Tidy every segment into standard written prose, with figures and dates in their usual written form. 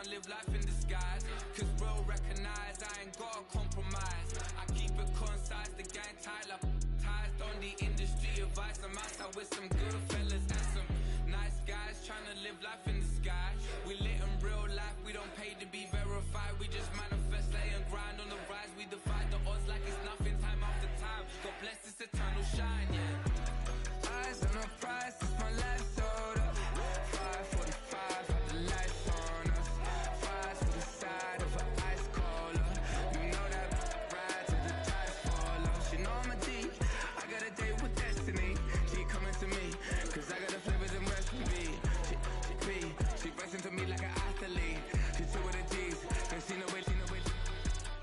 can't live life in disguise. Cause real recognize I ain't gotta compromise. I keep it concise, the gang tight like ties on the industry advice. I'm outside with some good fellas and some nice guys trying to live life in the sky. We lit in real life, we don't pay to be verified. We just manifest, lay and grind on the rise. We defy the odds like it's nothing, time after time. God bless this eternal shine, yeah. Eyes on the prize, it's my life sold up. 5:45, got the lights on us. Fries to the side of an ice cola. You know that ride till the tires fall off. She know I'm a G, I got a date with destiny. She coming to me, cause I got the flavors and recipe. She pressing to me like an athlete. She took with the G's, and she know it.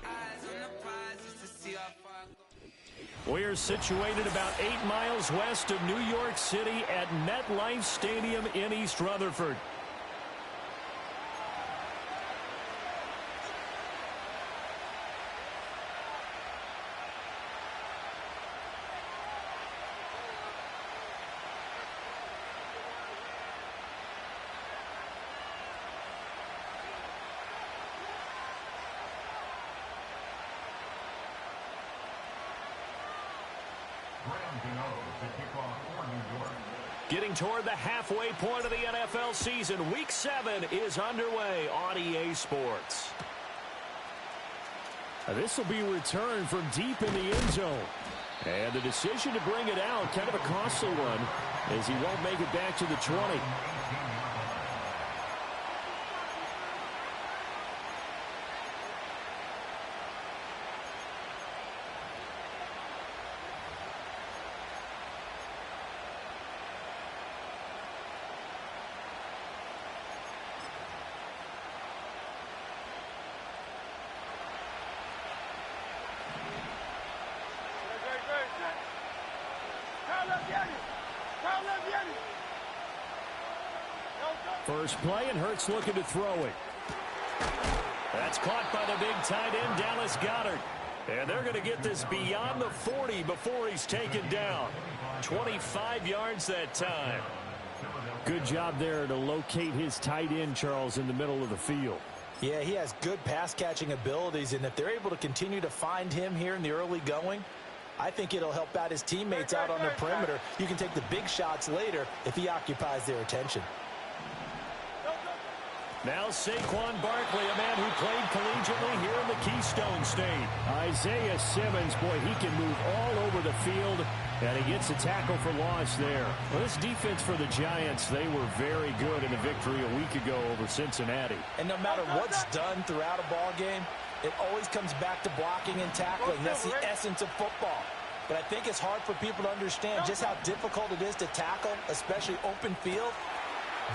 Eyes on the prize just to see how far I go. We're situated about 8 miles west of New York City at MetLife Stadium in East Rutherford. Getting toward the halfway point of the NFL season, Week 7 is underway on EA Sports. This will be returned from deep in the end zone. And the decision to bring it out, kind of a costly one, as he won't make it back to the 20. First play, and Hurts looking to throw it. That's caught by the big tight end, Dallas Goedert. And they're going to get this beyond the 40 before he's taken down. 25 yards that time. Good job there to locate his tight end, Charles, in the middle of the field. Yeah, he has good pass-catching abilities, and if they're able to continue to find him here in the early going, I think it'll help out his teammates out on the perimeter. You can take the big shots later if he occupies their attention. Now Saquon Barkley, a man who played collegiately here in the Keystone State. Isaiah Simmons, boy, he can move all over the field, and he gets a tackle for loss there. Well, this defense for the Giants, they were very good in the victory a week ago over Cincinnati. And no matter what's done throughout a ball game, it always comes back to blocking and tackling. That's the essence of football. But I think it's hard for people to understand just how difficult it is to tackle, especially open field.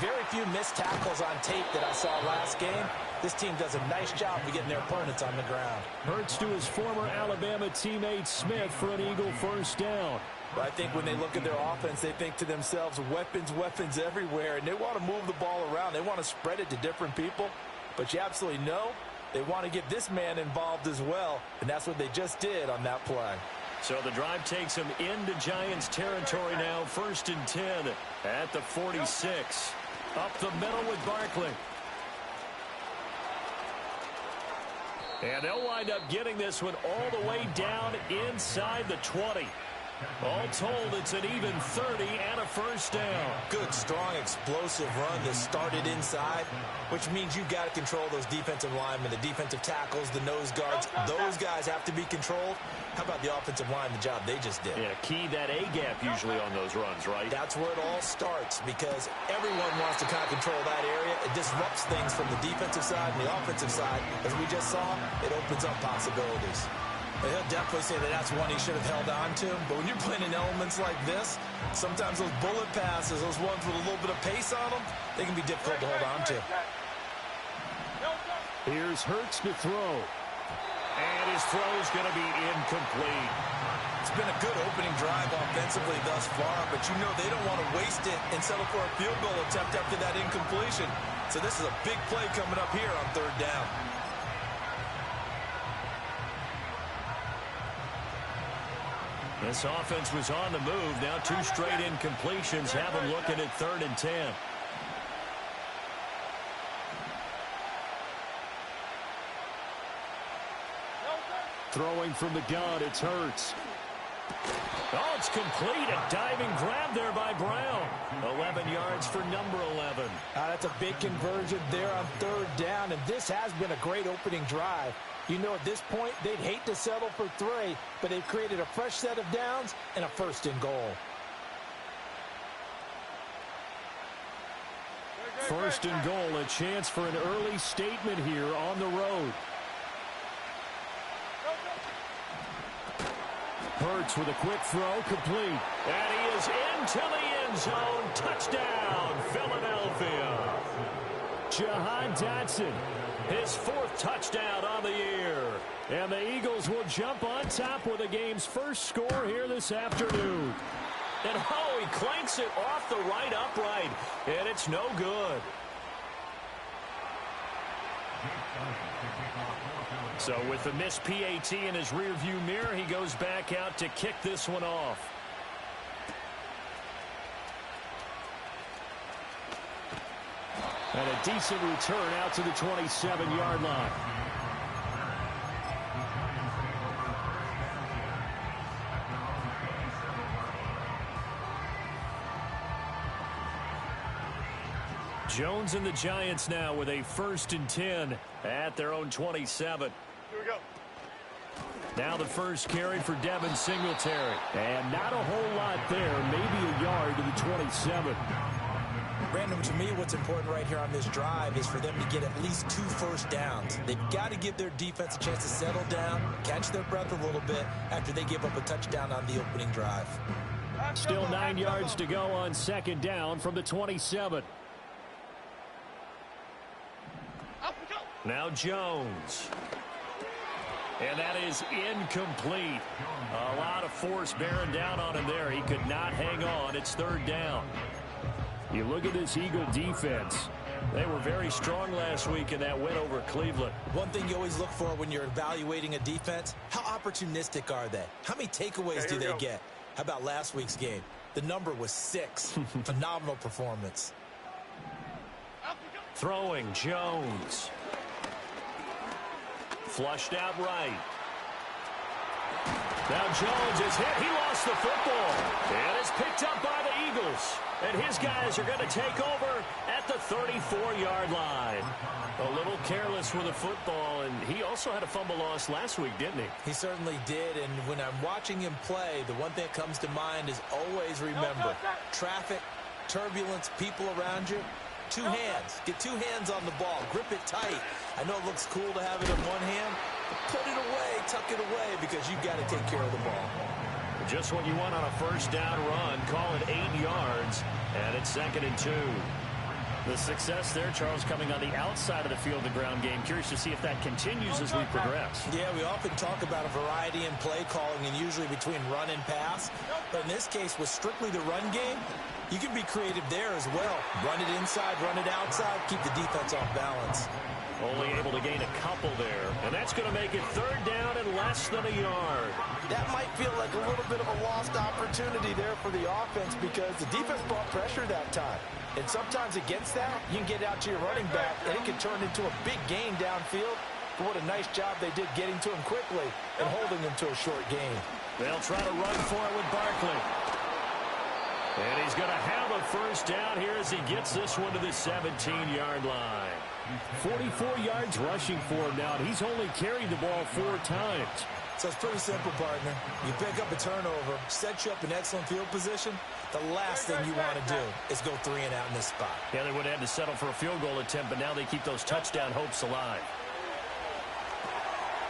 Very few missed tackles on tape that I saw last game. This team does a nice job of getting their opponents on the ground. Hurts to his former Alabama teammate Smith for an Eagle first down. But I think when they look at their offense, they think to themselves, weapons, weapons everywhere. And they want to move the ball around. They want to spread it to different people. But you absolutely know they want to get this man involved as well. And that's what they just did on that play. So the drive takes him into Giants territory now. 1st and 10 at the 46. Up the middle with Barkley. And they'll wind up getting this one all the way down inside the 20. All told, it's an even 30 and a first down. Good, strong, explosive run that started inside, which means you've got to control those defensive linemen, the defensive tackles, the nose guards. Those guys have to be controlled. How about the offensive line, the job they just did? Yeah, key that A-gap usually on those runs, right? That's where it all starts because everyone wants to kind of control that area. It disrupts things from the defensive side and the offensive side. As we just saw, it opens up possibilities. But he'll definitely say that that's one he should have held on to. But when you're playing in elements like this, sometimes those bullet passes, those ones with a little bit of pace on them, they can be difficult to hold on to. Here's Hurts to throw. And his throw is going to be incomplete. It's been a good opening drive offensively thus far, but you know they don't want to waste it and settle for a field goal attempt after that incompletion. So this is a big play coming up here on 3rd down. This offense was on the move. Now 2 straight incompletions have them looking at 3rd and 10. Throwing from the gun, it's Hurts. Oh, it's complete. A diving grab there by Brown. 11 yards for number 11. That's a big conversion there on third down, and this has been a great opening drive. You know, at this point, they'd hate to settle for 3, but they've created a fresh set of downs and a first and goal. First and goal, a chance for an early statement here on the road. Hurts with a quick throw, complete. And he is into the end zone. Touchdown, Philadelphia. Jahan Dotson, his 4th touchdown on the year. And the Eagles will jump on top with the game's first score here this afternoon. And oh, he clanks it off the right upright. And it's no good. So with the missed PAT in his rearview mirror, he goes back out to kick this one off. And a decent return out to the 27-yard line. Jones and the Giants now with a 1st and 10 at their own 27. Here we go. Now the first carry for Devin Singletary. And not a whole lot there. Maybe a yard to the 27. Brandon, to me, what's important right here on this drive is for them to get at least 2 first downs. They've got to give their defense a chance to settle down, catch their breath a little bit after they give up a touchdown on the opening drive. Still 9 yards to go on 2nd down from the 27. Now Jones. And that is incomplete. A lot of force bearing down on him there. He could not hang on. It's 3rd down. You look at this Eagle defense. They were very strong last week in that win over Cleveland. One thing you always look for when you're evaluating a defense, how opportunistic are they? How many takeaways do they get? How about last week's game? The number was 6. Phenomenal performance. Throwing Jones. Flushed out right. Now Jones is hit. He lost the football. And it's picked up by the Eagles. And his guys are going to take over at the 34-yard line. A little careless with the football, and he also had a fumble loss last week, didn't he? He certainly did, and when I'm watching him play, the one thing that comes to mind is always remember, traffic, turbulence, people around you. 2 hands. Get 2 hands on the ball. Grip it tight. I know it looks cool to have it in one hand, but put it away, tuck it away, because you've got to take care of the ball. Just what you want on a 1st down run. Call it 8 yards, and it's 2nd and 2. The success there, Charles, coming on the outside of the field, the ground game. Curious to see if that continues as we progress. Yeah, we often talk about a variety in play calling and usually between run and pass. But in this case, with strictly the run game, you can be creative there as well. Run it inside, run it outside, keep the defense off balance. Only able to gain a couple there. And that's going to make it 3rd down and less than a yard. That might feel like a little bit of a lost opportunity there for the offense because the defense brought pressure that time. And sometimes against that, you can get out to your running back, and it can turn into a big gain downfield. But what a nice job they did getting to him quickly and holding him to a short gain. They'll try to run for it with Barkley. And he's going to have a 1st down here as he gets this one to the 17-yard line. 44 yards rushing for him now, and he's only carried the ball 4 times. So it's pretty simple, partner. You pick up a turnover, set you up in excellent field position. The last thing you want to do is go 3 and out in this spot. Yeah, they would have had to settle for a field goal attempt, but now they keep those touchdown hopes alive.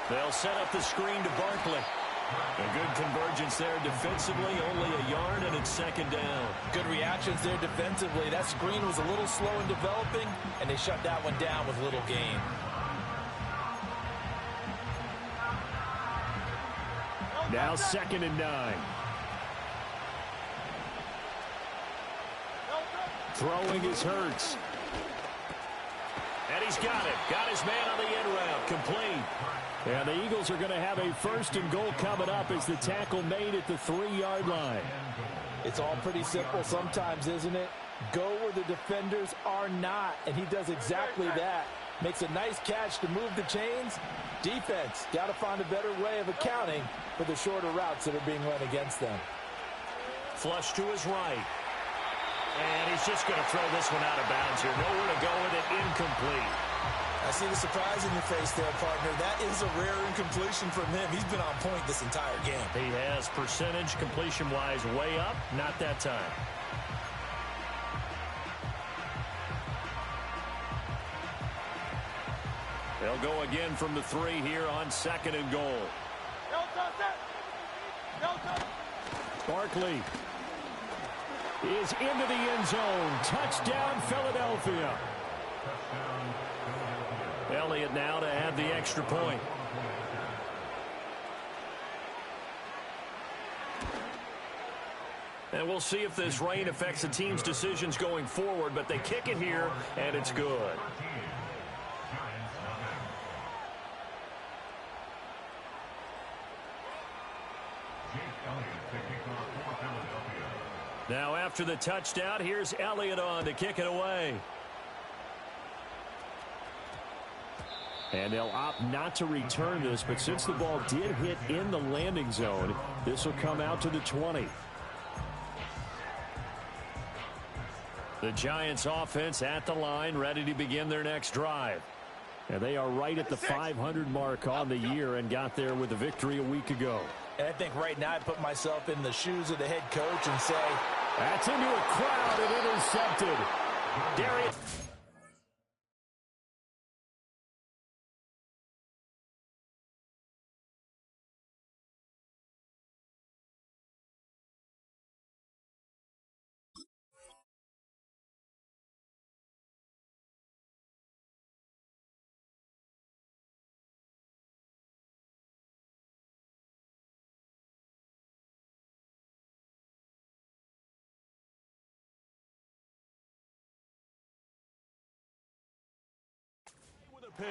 They'll set up the screen to Barkley. A good convergence there defensively, only a yard, and it's 2nd down. Good reactions there defensively. That screen was a little slow in developing, and they shut that one down with little gain. Now 2nd and 9. Throwing is Hurts. And he's got it. Got his man on the end route. Complete. And the Eagles are going to have a 1st and goal coming up as the tackle made at the 3-yard line. It's all pretty simple sometimes, isn't it? Go where the defenders are not, and he does exactly that. Makes a nice catch to move the chains. Defense got to find a better way of accounting for the shorter routes that are being run against them. Flush to his right. And he's just going to throw this one out of bounds here. Nowhere to go with it. Incomplete. I see the surprise in your face there, partner. That is a rare incompletion from him. He's been on point this entire game. He has percentage completion-wise way up. Not that time. They'll go again from the 3 here on 2nd and goal. Barkley is into the end zone. Touchdown, Philadelphia. Elliott now to add the extra point. And we'll see if this rain affects the team's decisions going forward, but they kick it here, and it's good. Now after the touchdown, here's Elliott on to kick it away. And they'll opt not to return this, but since the ball did hit in the landing zone, this will come out to the 20. The Giants offense at the line, ready to begin their next drive. And they are right at the 500 mark on the year and got there with a victory a week ago. And I think right now I put myself in the shoes of the head coach and say, that's into a crowd and intercepted. Darius. Pick.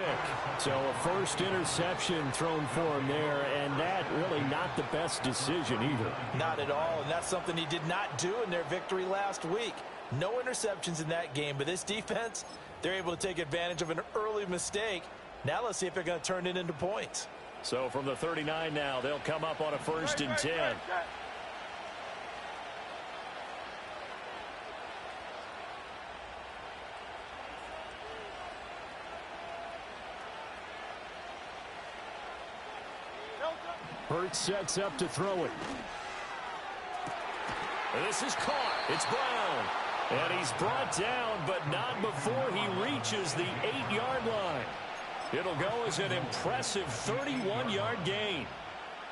So a first interception thrown for him there, and that really not the best decision either. Not at all, and that's something he did not do in their victory last week. No interceptions in that game, but this defense, they're able to take advantage of an early mistake. Now let's see if they're going to turn it into points. So from the 39 now, they'll come up on a 1st and 10. Hurts sets up to throw it. This is caught. It's Brown. And he's brought down, but not before he reaches the 8-yard line. It'll go as an impressive 31-yard gain.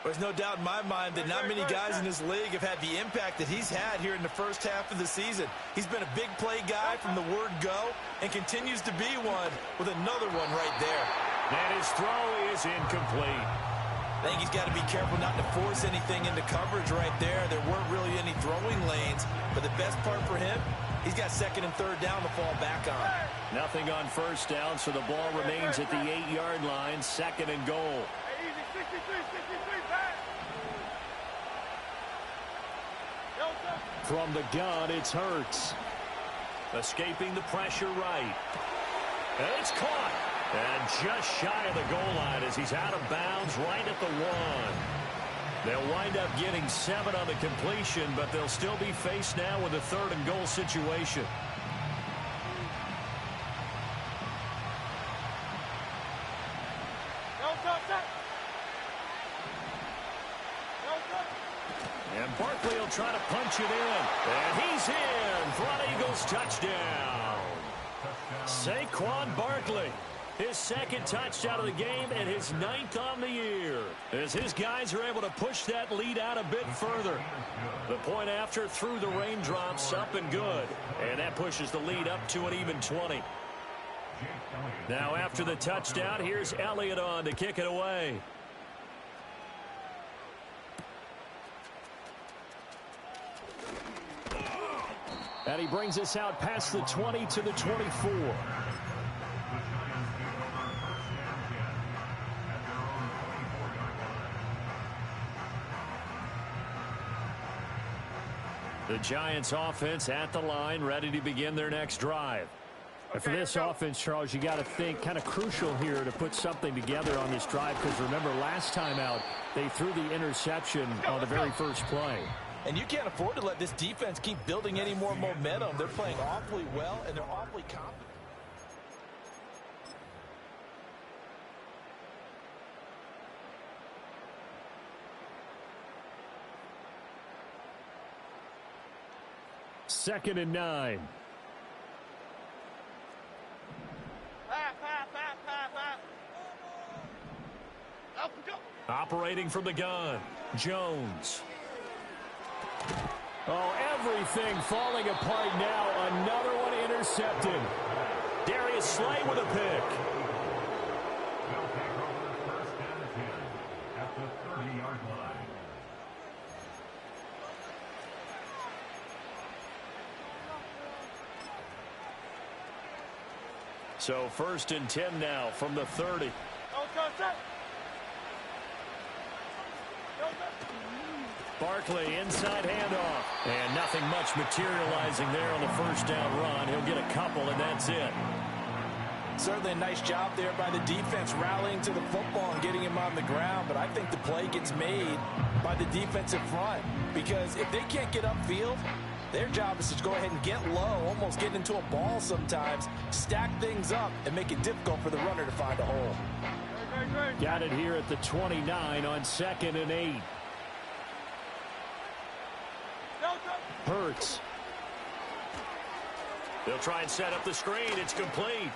There's no doubt in my mind that not many guys in this league have had the impact that he's had here in the first half of the season. He's been a big play guy from the word go and continues to be one with another one right there. And his throw is incomplete. I think he's got to be careful not to force anything into coverage right there. There weren't really any throwing lanes, but the best part for him, he's got 2nd and 3rd down to fall back on. Nothing on 1st down, so the ball remains at the 8-yard line, 2nd and goal. From the gun, it's Hurts. Escaping the pressure right. And it's caught. And just shy of the goal line as he's out of bounds right at the 1. They'll wind up getting 7 on the completion, but they'll still be faced now with a 3rd and goal situation. And Barkley will try to punch it in. And he's in for an Eagles touchdown. Saquon Barkley. His 2nd touchdown of the game and his 9th on the year. As his guys are able to push that lead out a bit further. The point after through the raindrops, up and good. And that pushes the lead up to an even 20. Now after the touchdown, here's Elliott on to kick it away. And he brings us out past the 20 to the 24. The Giants offense at the line, ready to begin their next drive. For this offense, Charles, you got to think kind of crucial here to put something together on this drive, because remember last time out they threw the interception on the very first play. And you can't afford to let this defense keep building any more momentum. They're playing awfully well, and they're awfully confident. Second and 9. Operating from the gun, Jones. Oh, everything falling apart now. Another one intercepted. Darius Slay with a pick. They'll take over first down and 10 at the 30-yard line. So first and 10 now from the 30. Barkley inside handoff. And nothing much materializing there on the first down run. He'll get a couple, and that's it. Certainly a nice job there by the defense rallying to the football and getting him on the ground. But I think the play gets made by the defensive front, because if they can't get upfield, their job is to go ahead and get low, almost get into a ball sometimes, stack things up, and make it difficult for the runner to find a hole. Got it here at the 29 on 2nd and 8. Hurts. They'll try and set up the screen. It's complete.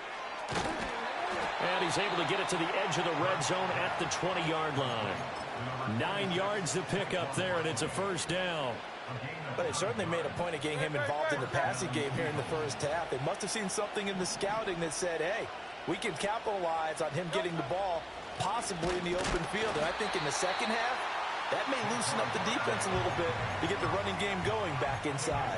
And he's able to get it to the edge of the red zone at the 20-yard line. 9 yards to pick up there, and it's a first down. But they certainly made a point of getting him involved in the passing game here in the first half. They must have seen something in the scouting that said, hey, we can capitalize on him getting the ball, possibly in the open field. And I think in the second half, that may loosen up the defense a little bit to get the running game going back inside.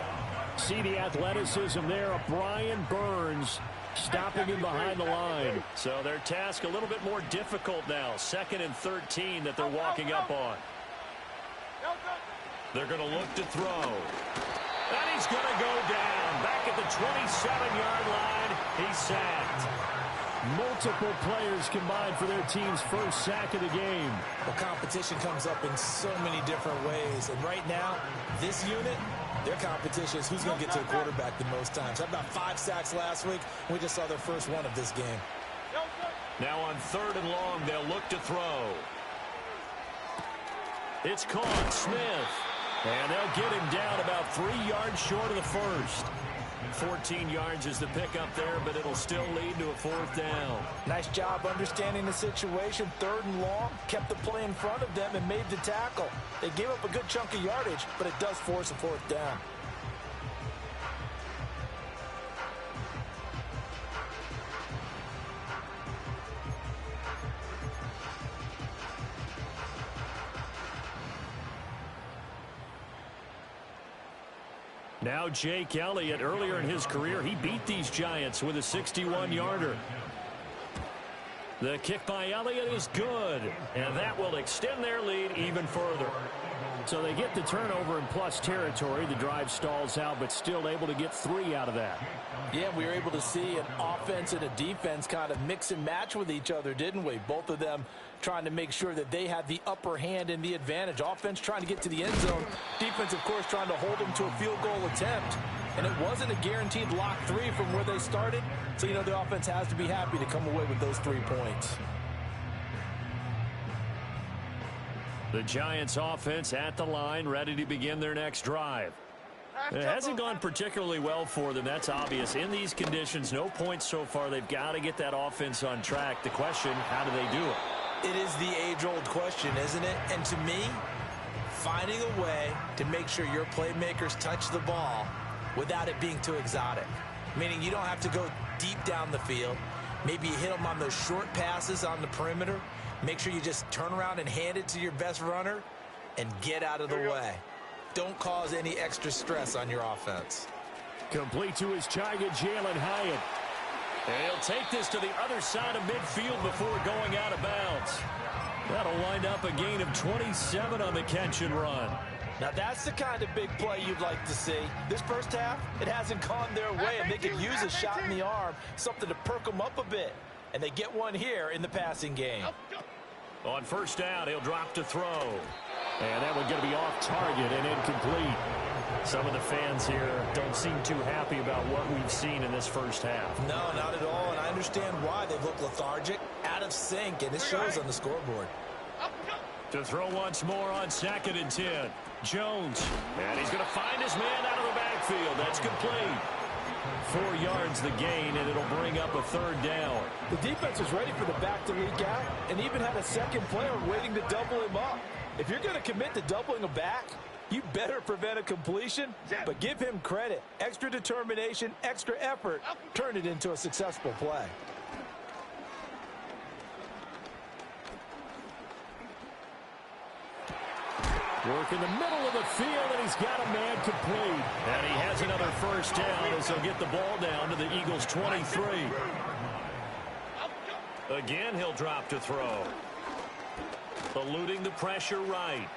See the athleticism there of Brian Burns stopping him behind the line. So their task a little bit more difficult now. 2nd and 13 that they're walking up on. They're going to look to throw. And he's going to go down. Back at the 27-yard line, he's sacked. Multiple players combined for their team's first sack of the game. Well, competition comes up in so many different ways. And right now, this unit, their competition is who's going to get to the quarterback the most times. Had about 5 sacks last week. We just saw their first one of this game. Now on 3rd and long, they'll look to throw. It's caught. Smith. And they'll get him down about 3 yards short of the first. 14 yards is the pickup there, but it'll still lead to a 4th down. Nice job understanding the situation. 3rd and long, kept the play in front of them and made the tackle. They gave up a good chunk of yardage, but it does force a 4th down. Now Jake Elliott, earlier in his career, he beat these Giants with a 61-yarder. The kick by Elliott is good, and that will extend their lead even further. So they get the turnover in plus territory. The drive stalls out, but still able to get 3 out of that. Yeah, we were able to see an offense and a defense kind of mix and match with each other, didn't we? Both of them trying to make sure that they had the upper hand and the advantage. Offense trying to get to the end zone. Defense, of course, trying to hold them to a field goal attempt. And it wasn't a guaranteed lock 3 from where they started. So, you know, the offense has to be happy to come away with those 3 points. The Giants offense at the line, ready to begin their next drive. It hasn't gone particularly well for them. That's obvious. In these conditions, no points so far. They've got to get that offense on track. The question, how do they do it? It is the age-old question, isn't it? And to me, finding a way to make sure your playmakers touch the ball without it being too exotic. Meaning you don't have to go deep down the field. Maybe you hit them on those short passes on the perimeter. Make sure you just turn around and hand it to your best runner and get out of the way. Don't cause any extra stress on your offense. Complete to his target, Jalen Hyatt. And he'll take this to the other side of midfield before going out of bounds. That'll wind up a gain of 27 on the catch and run. Now that's the kind of big play you'd like to see. This first half, it hasn't gone their way, and they could use a shot in the arm, something to perk them up a bit. And they get one here in the passing game. On first down, he'll drop to throw. And that one's going to be off target and incomplete. Some of the fans here don't seem too happy about what we've seen in this first half. No, not at all, and I understand why. They've looked lethargic, out of sync, and it shows on the scoreboard. To throw once more on 2nd and 10. Jones. And he's going to find his man out of the backfield. That's complete. 4 yards the gain, and it'll bring up a 3rd down. The defense was ready for the back to leak out and even had a second player waiting to double him up. If you're going to commit to doubling a back, you better prevent a completion, but give him credit. Extra determination, extra effort, turn it into a successful play. Work in the middle of the field, and he's got a man complete. And he has another first down as he'll get the ball down to the Eagles' 23. Again, he'll drop to throw. Eluding the pressure right.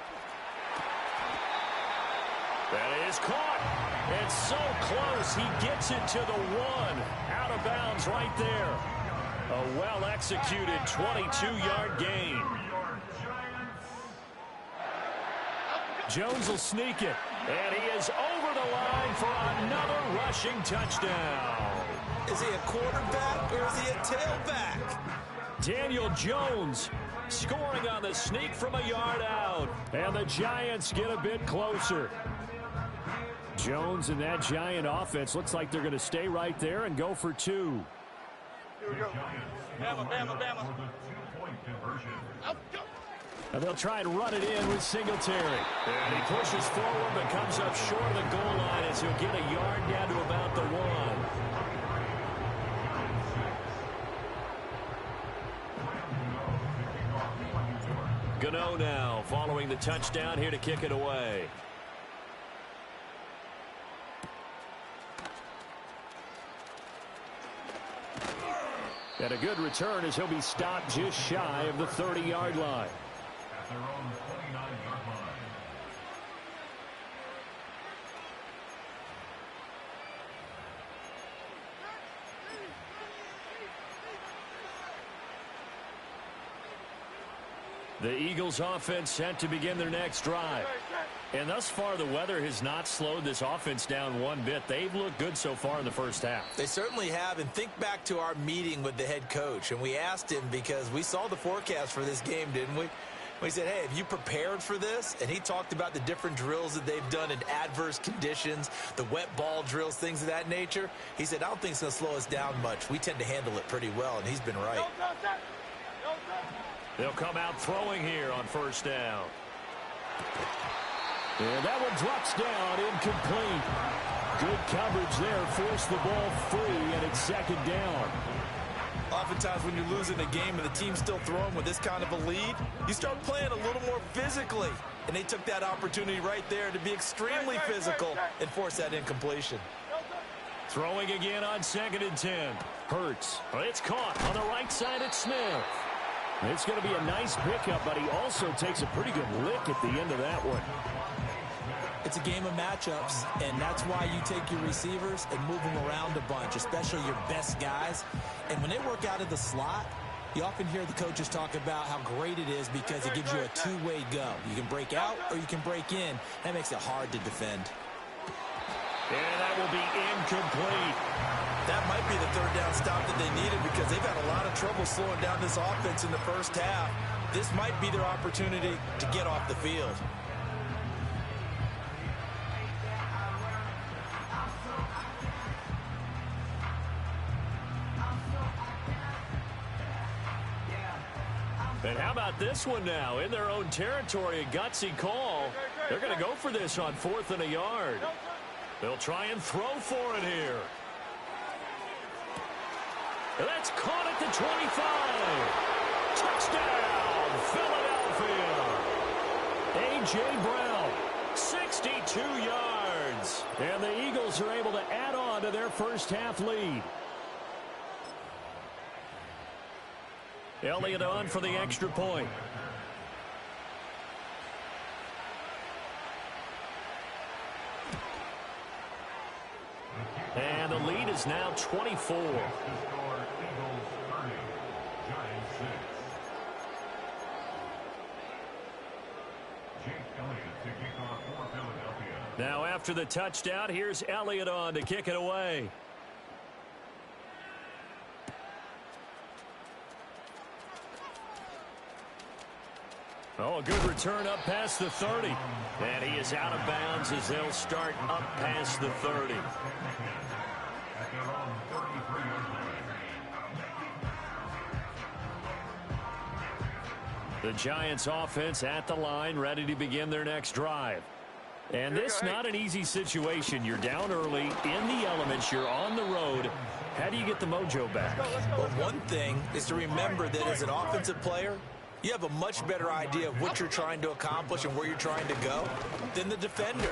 That is caught. And so close, he gets it to the 1. Out of bounds right there. A well-executed 22-yard gain. Jones will sneak it, and he is over the line for another rushing touchdown. Is he a quarterback or is he a tailback? Daniel Jones scoring on the sneak from a yard out, and the Giants get a bit closer. Jones and that Giant offense looks like they're going to stay right there and go for 2. Here we go. Bama. And they'll try and run it in with Singletary. And he pushes forward but comes up short of the goal line as he'll get a yard down to about the 1. Gano now following the touchdown here to kick it away. And a good return as he'll be stopped just shy of the 30-yard line. At their own 29-yard line. The Eagles offense set to begin their next drive. And thus far, the weather has not slowed this offense down one bit. They've looked good so far in the first half. They certainly have, and think back to our meeting with the head coach, and we asked him because we saw the forecast for this game, didn't we? We said, hey, have you prepared for this? And he talked about the different drills that they've done in adverse conditions, the wet ball drills, things of that nature. He said, I don't think it's going to slow us down much. We tend to handle it pretty well, and he's been right. They'll come out throwing here on first down. And that one drops down, incomplete. Good coverage there, forced the ball free, and it's 2nd down. Oftentimes when you're losing a game and the team's still throwing with this kind of a lead, you start playing a little more physically. And they took that opportunity right there to be extremely physical and force that incompletion. Throwing again on 2nd and 10. Hurts. It's caught on the right side at Smith. It's going to be a nice pickup, but he also takes a pretty good lick at the end of that one. It's a game of matchups, and that's why you take your receivers and move them around a bunch, especially your best guys. And when they work out of the slot, you often hear the coaches talk about how great it is because it gives you a two-way go. You can break out or you can break in. That makes it hard to defend. And that will be incomplete. That might be the 3rd down stop that they needed because they've had a lot of trouble slowing down this offense in the first half. This might be their opportunity to get off the field. And how about this one now? In their own territory, a gutsy call. They're going to go for this on 4th and a yard. They'll try and throw for it here. And that's caught at the 25. Touchdown, Philadelphia. A.J. Brown, 62 yards. And the Eagles are able to add on to their first half lead. Elliott on for the extra point. is now 24. Next to score, Eagles 30, Giants 6. Jake Elliott to kick off for Philadelphia. Now after the touchdown, here's Elliott on to kick it away. Oh, a good return up past the 30. And he is out of bounds as they'll start up past the 30. At their own 33-yard line. The Giants offense at the line, ready to begin their next drive. And this not an easy situation. You're down early, in the elements, you're on the road. How do you get the mojo back? Well, one thing is to remember that as an offensive player, you have a much better idea of what you're trying to accomplish and where you're trying to go than the defender.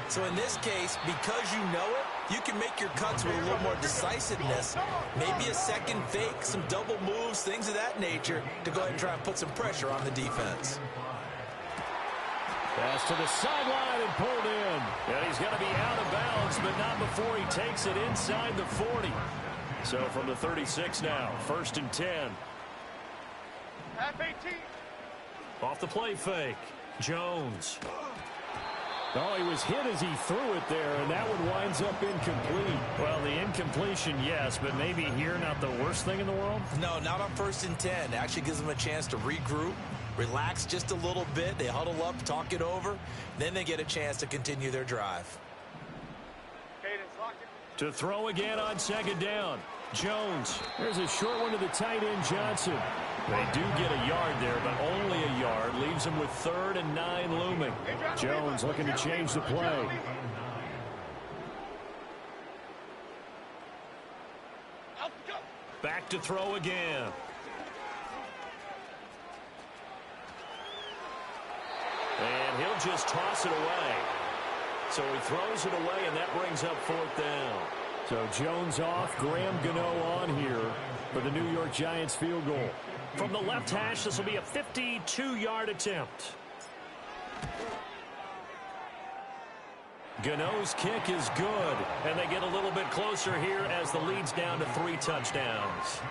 So in this case, because you know it, you can make your cuts with a little more decisiveness, maybe a second fake, some double moves, things of that nature, to go ahead and try and put some pressure on the defense. Pass to the sideline and pulled in. And he's going to be out of bounds, but not before he takes it inside the 40. So from the 36 now, 1st and 10. F-18. Off the play fake. Jones. Oh, he was hit as he threw it there, and that one winds up incomplete. Well, the incompletion, yes, but maybe here not the worst thing in the world? No, not on 1st and 10. Actually gives them a chance to regroup, relax just a little bit. They huddle up, talk it over. Then they get a chance to continue their drive. To throw again on 2nd down. Jones. There's a short one to the tight end, Johnson. They do get a yard there, but only a yard. Leaves them with 3rd and 9 looming. Jones looking to change the play. Back to throw again. And he'll just toss it away. So he throws it away, and that brings up 4th down. So Jones off, Graham Gano on here for the New York Giants field goal. From the left hash, this will be a 52-yard attempt. Gano's kick is good, and they get a little bit closer here as the lead's down to 3 touchdowns.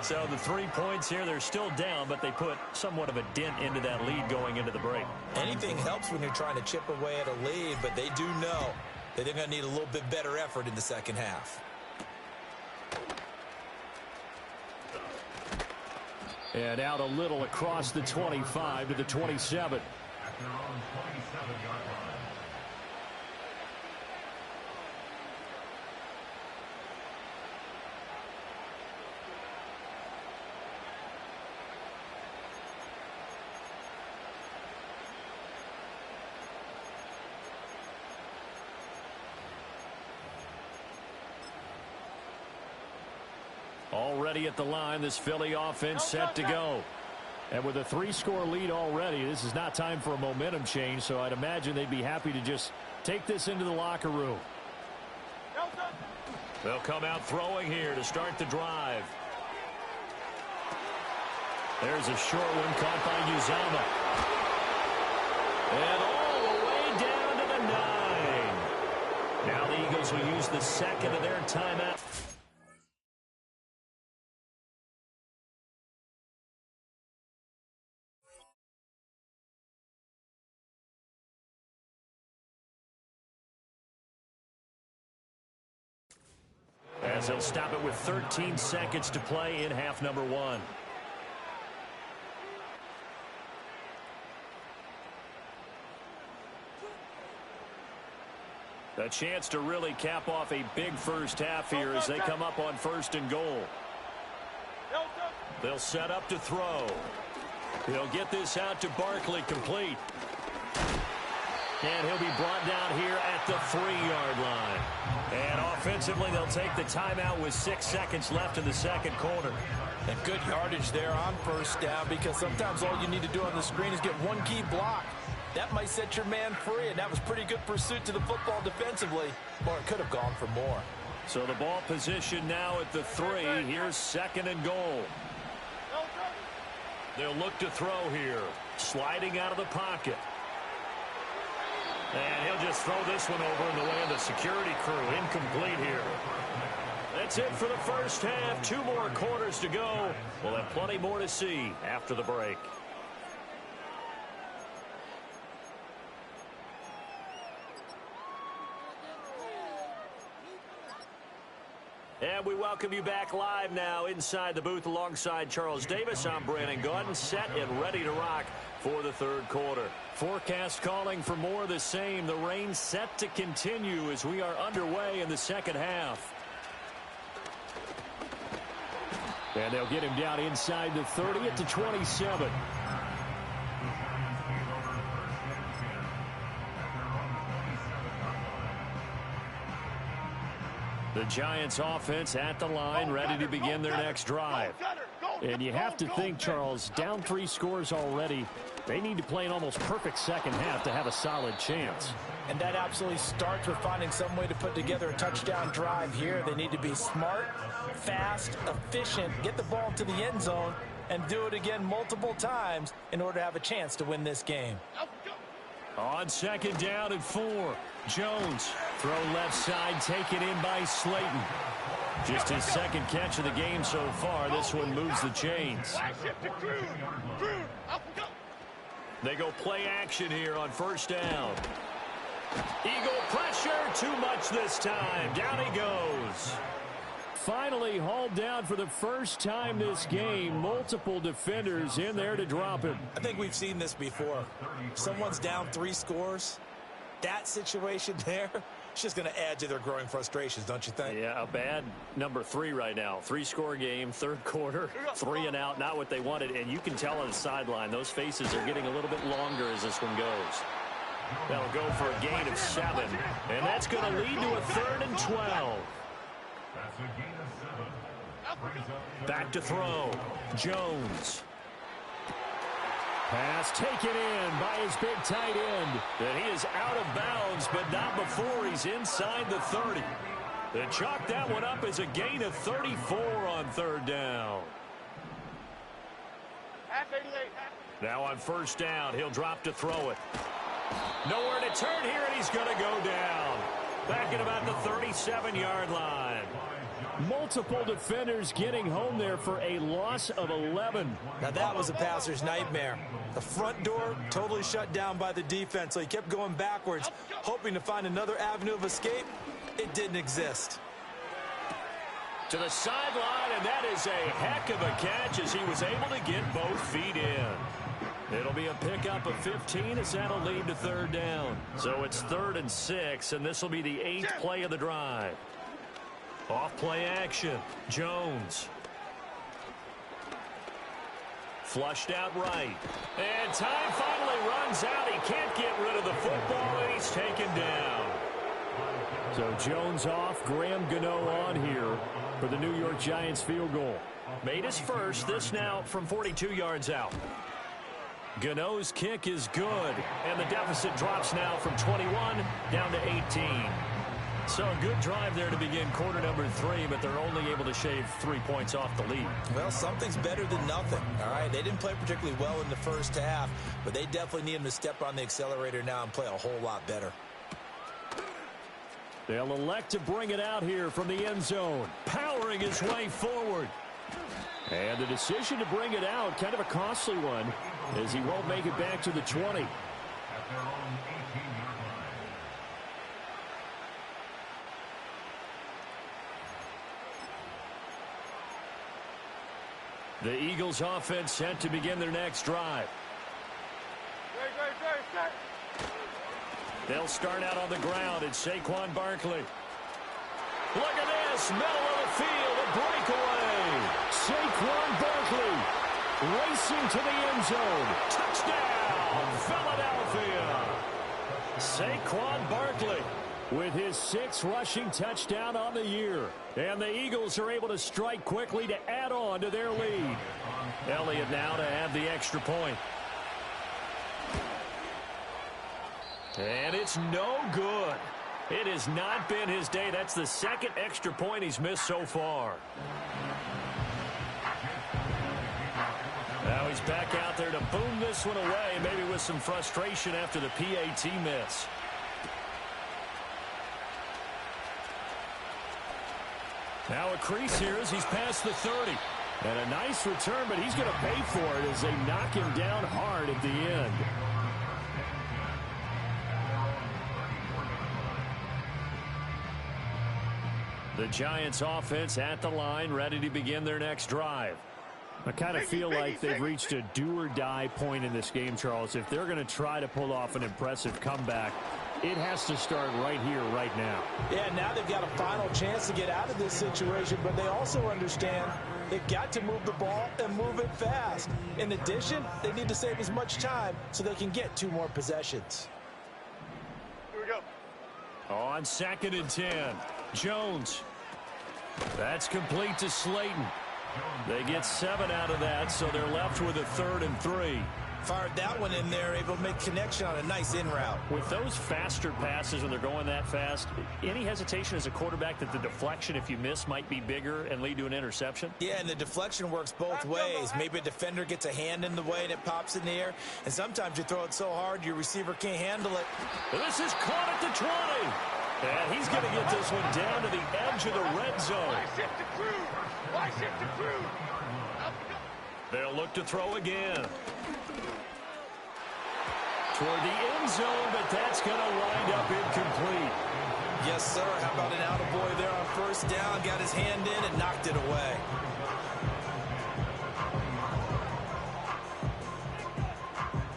So the 3 points here, they're still down, but they put somewhat of a dent into that lead going into the break. Anything helps when you're trying to chip away at a lead, but they do know that they're going to need a little bit better effort in the second half. And out a little across the 25 to the 27. At their own 27-yard line. Already at the line, this Philly offense set to go. And with a 3-score lead already, this is not time for a momentum change, so I'd imagine they'd be happy to just take this into the locker room. They'll come out throwing here to start the drive. There's a short one caught by Uzomah. And all the way down to the 9. Now the Eagles will use the second of their timeout. As they'll stop it with 13 seconds to play in half number 1. A chance to really cap off a big first half here as they come up on 1st and goal. They'll set up to throw. He'll get this out to Barkley, complete. And he'll be brought down here at the 3-yard line. And offensively, they'll take the timeout with 6 seconds left in the second quarter. And good yardage there on 1st down, because sometimes all you need to do on the screen is get one key block. That might set your man free, and that was pretty good pursuit to the football defensively. Or it could have gone for more. So the ball position now at the 3. Here's 2nd and goal. They'll look to throw here. Sliding out of the pocket. And he'll just throw this one over in the way of the security crew. Incomplete here. that's it for the first half. 2 more quarters to go. We'll have plenty more to see after the break. And we welcome you back live now inside the booth alongside Charles Davis. I'm Brandon Gaudin, set and ready to rock for the third quarter. Forecast calling for more of the same. The rain set to continue as we are underway in the second half. And they'll get him down inside the 30 at the 27. The Giants offense at the line, ready to begin their next drive. And you have to think, Charles, down 3 scores already. They need to play an almost perfect second half to have a solid chance. And that absolutely starts with finding some way to put together a touchdown drive here. They need to be smart, fast, efficient, get the ball to the end zone, and do it again multiple times in order to have a chance to win this game. On second down and 4, Jones, throw left side, taken in by Slayton. Just his second catch of the game so far. This one moves the chains. They go play action here on first down. Eagle pressure, too much this time. Down he goes. Finally hauled down for the first time this game. Multiple defenders in there to drop him. I think we've seen this before. Someone's down 3 scores. That situation there, it's just going to add to their growing frustrations, don't you think? Yeah, a bad number 3 right now. 3-score game, third quarter, 3 and out, not what they wanted. And you can tell on the sideline, those faces are getting a little bit longer as this one goes. They'll go for a gain of 7. And that's going to lead to a 3rd and 12. Back to throw. Jones. Pass taken in by his big tight end. And he is out of bounds, but not before he's inside the 30. They chalk that one up as a gain of 34 on third down. Now on first down, he'll drop to throw it. Nowhere to turn here, and he's going to go down. Back at about the 37-yard line. Multiple defenders getting home there for a loss of 11. Now that was a passer's nightmare. The front door totally shut down by the defense, so he kept going backwards, hoping to find another avenue of escape. It didn't exist. To the sideline, and that is a heck of a catch as he was able to get both feet in. It'll be a pickup of 15 as that'll lead to third down. So it's 3rd and 6, and this will be the 8th play of the drive. Off play action. Jones. Flushed out right. And time finally runs out. He can't get rid of the football, and he's taken down. So Jones off, Graham Gano on here for the New York Giants field goal. Made his first, this now from 42 yards out. Gano's kick is good, and the deficit drops now from 21 down to 18. So a good drive there to begin quarter number 3, but they're only able to shave 3 points off the lead. Well, something's better than nothing, all right? They didn't play particularly well in the first half, but they definitely need him to step on the accelerator now and play a whole lot better. They'll elect to bring it out here from the end zone, powering his way forward. And the decision to bring it out, kind of a costly one, as he won't make it back to the 20. The Eagles offense set to begin their next drive. They'll start out on the ground. It's Saquon Barkley. Look at this, middle of the field, a breakaway. Saquon Barkley racing to the end zone. Touchdown, Philadelphia. Saquon Barkley with his 6th rushing touchdown on the year. And the Eagles are able to strike quickly to add on to their lead. Elliott now to add the extra point. And it's no good. It has not been his day. That's the 2nd extra point he's missed so far. Now he's back out there to boom this one away, maybe with some frustration after the PAT miss. Now a crease here as he's past the 30. And a nice return, but he's going to pay for it as they knock him down hard at the end. The Giants offense at the line, ready to begin their next drive. I kind of feel like they've reached a do-or-die point in this game, Charles. If they're going to try to pull off an impressive comeback, it has to start right here, right now. Yeah, now they've got a final chance to get out of this situation, but they also understand they've got to move the ball and move it fast. In addition, they need to save as much time so they can get 2 more possessions. Here we go. On 2nd and 10, Jones. That's complete to Slayton. They get 7 out of that, so they're left with a 3rd and 3. Fired that one in there, able to make connection on a nice in route. With those faster passes when they're going that fast, any hesitation as a quarterback that the deflection, if you miss, might be bigger and lead to an interception? Yeah, and the deflection works both ways. Maybe a defender gets a hand in the way and it pops in the air, and sometimes you throw it so hard your receiver can't handle it. This is caught at the 20. And he's going to get this one down to the edge of the red zone. They'll look to throw again. Toward the end zone, but that's going to wind up incomplete. Yes, sir. How about an attaboy there on 1st down? Got his hand in and knocked it away.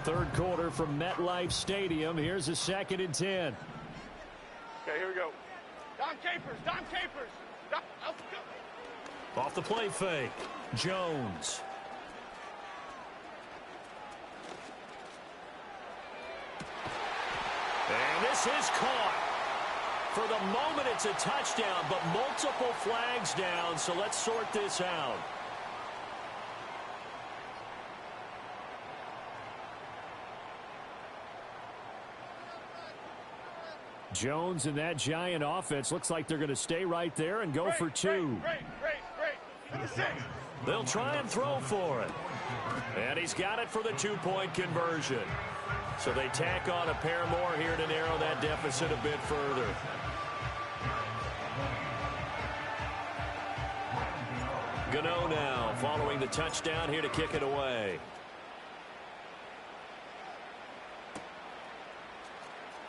Third quarter from MetLife Stadium. Here's a 2nd and 10. Okay, here we go. Dom Capers. Off the play fake, Jones. And this is caught. For the moment, it's a touchdown, but multiple flags down, so let's sort this out. Jones and that Giant offense looks like they're going to stay right there and go for 2. Great. They'll try and throw for it. And he's got it for the 2-point conversion. So they tack on a pair more here to narrow that deficit a bit further. Gano now following the touchdown here to kick it away.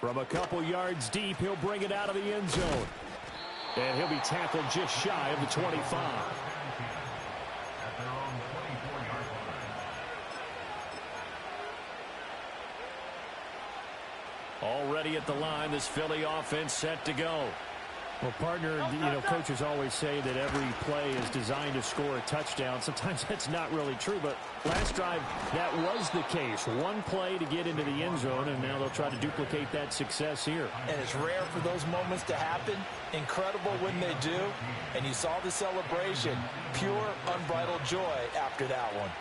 From a couple yards deep, he'll bring it out of the end zone. And he'll be tackled just shy of the 25. Already at the line, this Philly offense set to go. Well, partner, coaches always say that every play is designed to score a touchdown. Sometimes that's not really true, but last drive, that was the case. One play to get into the end zone, and now they'll try to duplicate that success here. And it's rare for those moments to happen. Incredible when they do. And you saw the celebration. Pure, unbridled joy after that one.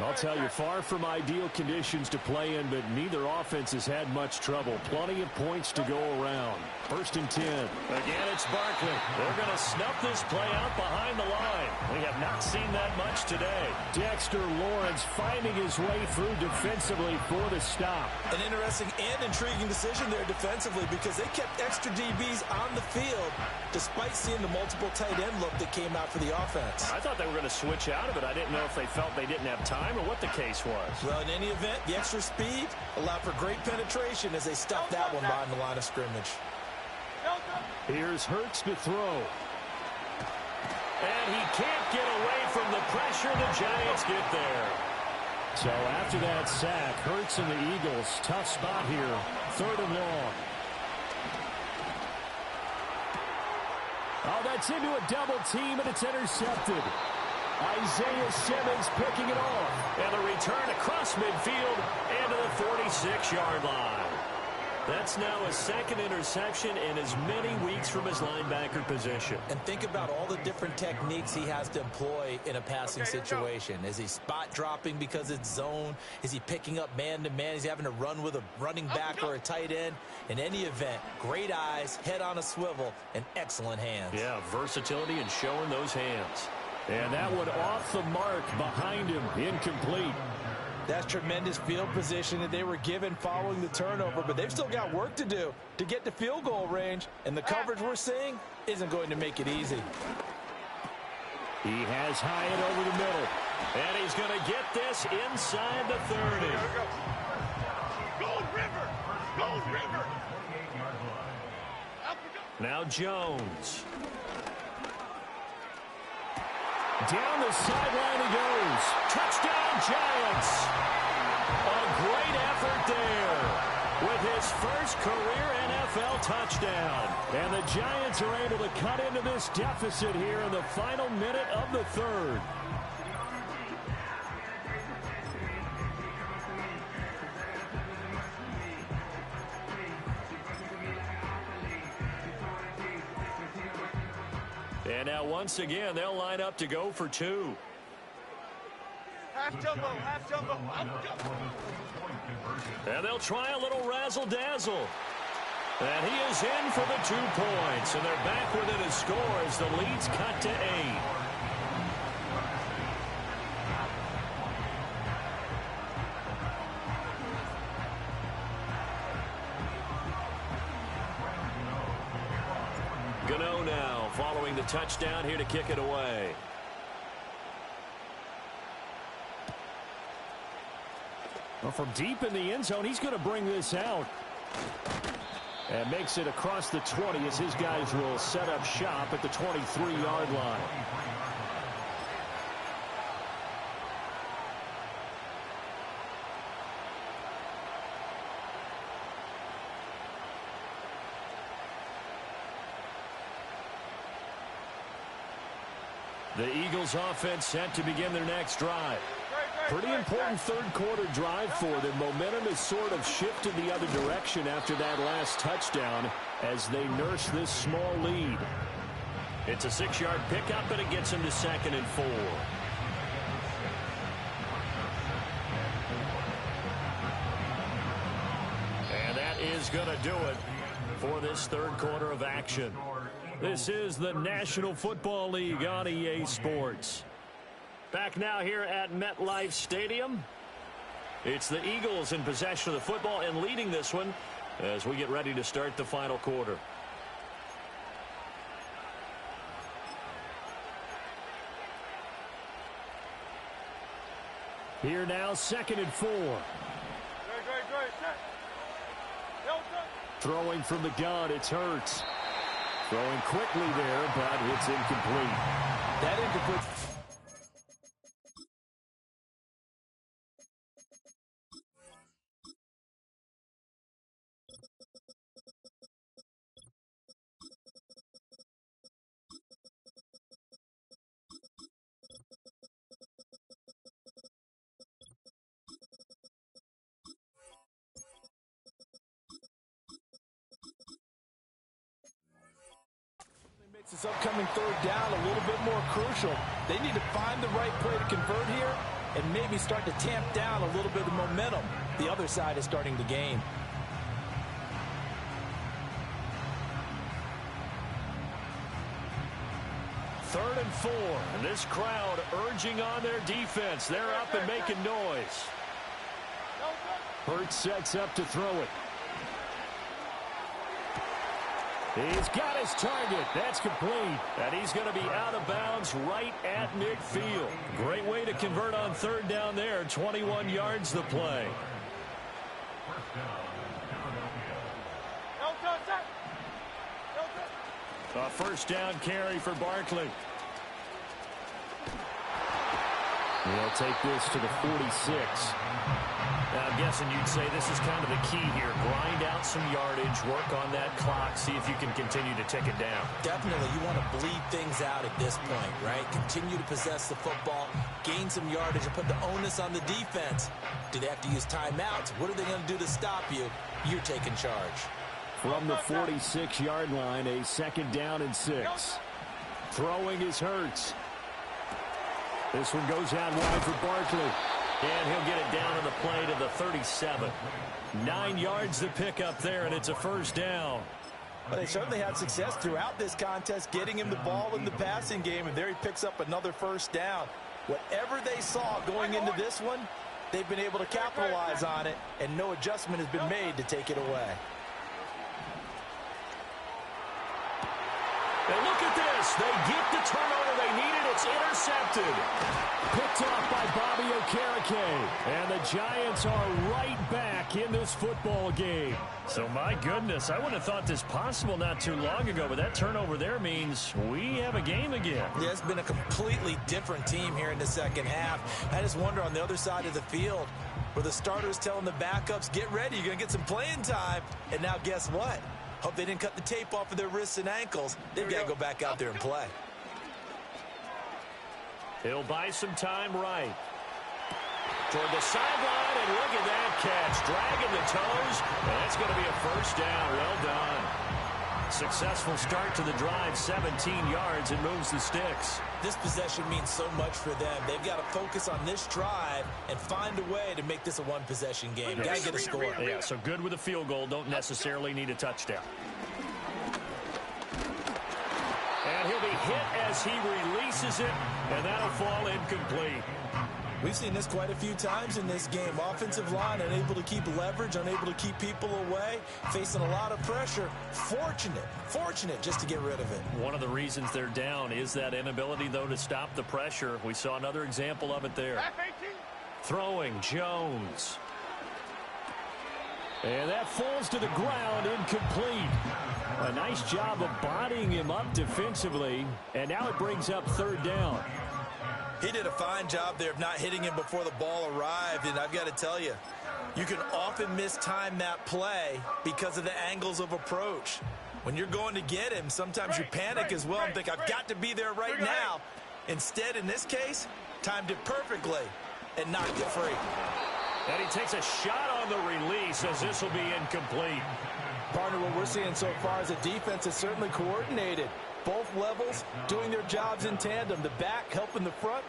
I'll tell you, far from ideal conditions to play in, but neither offense has had much trouble. Plenty of points to go around. 1st and 10. Again, it's Barkley. They're going to snuff this play out behind the line. We have not seen that much today. Dexter Lawrence finding his way through defensively for the stop. An interesting and intriguing decision there defensively because they kept extra DBs on the field despite seeing the multiple tight end look that came out for the offense. I thought they were going to switch out of it. I didn't know if they felt they didn't have time or what the case was. Well, in any event, the extra speed allowed for great penetration as they stuffed that one behind the line of scrimmage. Here's Hurts to throw. And he can't get away from the pressure. The Giants get there. So after that sack, Hurts and the Eagles, tough spot here. 3rd and long. Oh, that's into a double team, and it's intercepted. Isaiah Simmons picking it off. And a return across midfield and to the 46-yard line. That's now his 2nd interception in as many weeks from his linebacker position. And think about all the different techniques he has to employ in a passing situation. Is he spot dropping because it's zone? Is he picking up man-to-man? Is he having to run with a running back or a tight end? In any event, great eyes, head on a swivel, and excellent hands. Yeah, versatility and showing those hands. And that one off the mark behind him, incomplete. That's tremendous field position that they were given following the turnover, but they've still got work to do to get to field goal range, and the coverage we're seeing isn't going to make it easy. He has Hyatt over the middle, and he's going to get this inside the 30. Gold River! Gold River! Now Jones. Down the sideline he goes. Touchdown, Giants. A great effort there with his first career NFL touchdown. And the Giants are able to cut into this deficit here in the final minute of the third. And now once again, they'll line up to go for two. Half jumbo, half jumbo, half jumbo. And they'll try a little razzle-dazzle. And he is in for the 2 points. And they're back within a score as the lead's cut to 8. Gano now following the touchdown here to kick it away. Well, from deep in the end zone, he's going to bring this out. And makes it across the 20 as his guys will set up shop at the 23-yard line. The Eagles offense set to begin their next drive. Pretty important third quarter drive for them. Momentum has sort of shifted the other direction after that last touchdown as they nurse this small lead. It's a 6-yard pickup, and it gets them to 2nd and 4. And that is going to do it for this third quarter of action. This is the National Football League on EA Sports. Back now here at MetLife Stadium. It's the Eagles in possession of the football and leading this one as we get ready to start the final quarter. Here now, 2nd and 4. Throwing from the gun, it's Hurts. Throwing quickly there, but it's incomplete. That incomplete. This upcoming third down a little bit more crucial. They need to find the right play to convert here and maybe start to tamp down a little bit of momentum the other side is starting to gain. Third and 4, and this crowd urging on their defense. They're up and making noise. Hurts sets up to throw it. He's got his target. That's complete. And he's going to be out of bounds right at midfield. Great way to convert on third down there. 21 yards the play. A first down carry for Barkley. He'll take this to the 46. I'm guessing you'd say this is kind of the key here. Grind out some yardage, work on that clock, see if you can continue to tick it down. Definitely, you want to bleed things out at this point, right? Continue to possess the football, gain some yardage, and put the onus on the defense. Do they have to use timeouts? What are they going to do to stop you? You're taking charge. From the 46-yard line, a 2nd down and 6. Throwing is Hurts. This one goes out wide for Barkley. And he'll get it down on the play to the 37. 9 yards to pick up there, and it's a first down. Well, they certainly had success throughout this contest, getting him the ball in the passing game, and there he picks up another first down. Whatever they saw going into this one, they've been able to capitalize on it, and no adjustment has been made to take it away. And look at this. They get the turnover they needed. It's intercepted. Picked off by Bobby Okereke. And the Giants are right back in this football game. So, my goodness, I wouldn't have thought this possible not too long ago, but that turnover there means we have a game again. Yeah, it's been a completely different team here in the second half. I just wonder on the other side of the field where the starters telling the backups, get ready, you're going to get some playing time. And now guess what? Hope they didn't cut the tape off of their wrists and ankles. They've got to go back out there and play. He'll buy some time right. Toward the sideline, and look at that catch. Dragging the toes, and that's going to be a first down. Well done. Successful start to the drive, 17 yards, and moves the sticks. This possession means so much for them. They've got to focus on this drive and find a way to make this a one-possession game. Got to get a score. Yeah, so good with a field goal. Don't necessarily need a touchdown. And he'll be hit as he releases it, and that'll fall incomplete. We've seen this quite a few times in this game. Offensive line unable to keep leverage, unable to keep people away, facing a lot of pressure. Fortunate just to get rid of it. One of the reasons they're down is that inability, though, to stop the pressure. We saw another example of it there. Throwing, Jones. And that falls to the ground, incomplete. A nice job of bodying him up defensively, and now it brings up third down. He did a fine job there of not hitting him before the ball arrived, and I've got to tell you, you can often mistime that play because of the angles of approach. When you're going to get him, sometimes you panic as well and think, I've got to be there right now. Instead, in this case, timed it perfectly and knocked it free. And he takes a shot on the release as this will be incomplete. Partner, what we're seeing so far is a defense is certainly coordinated. Both levels doing their jobs in tandem. The back helping the front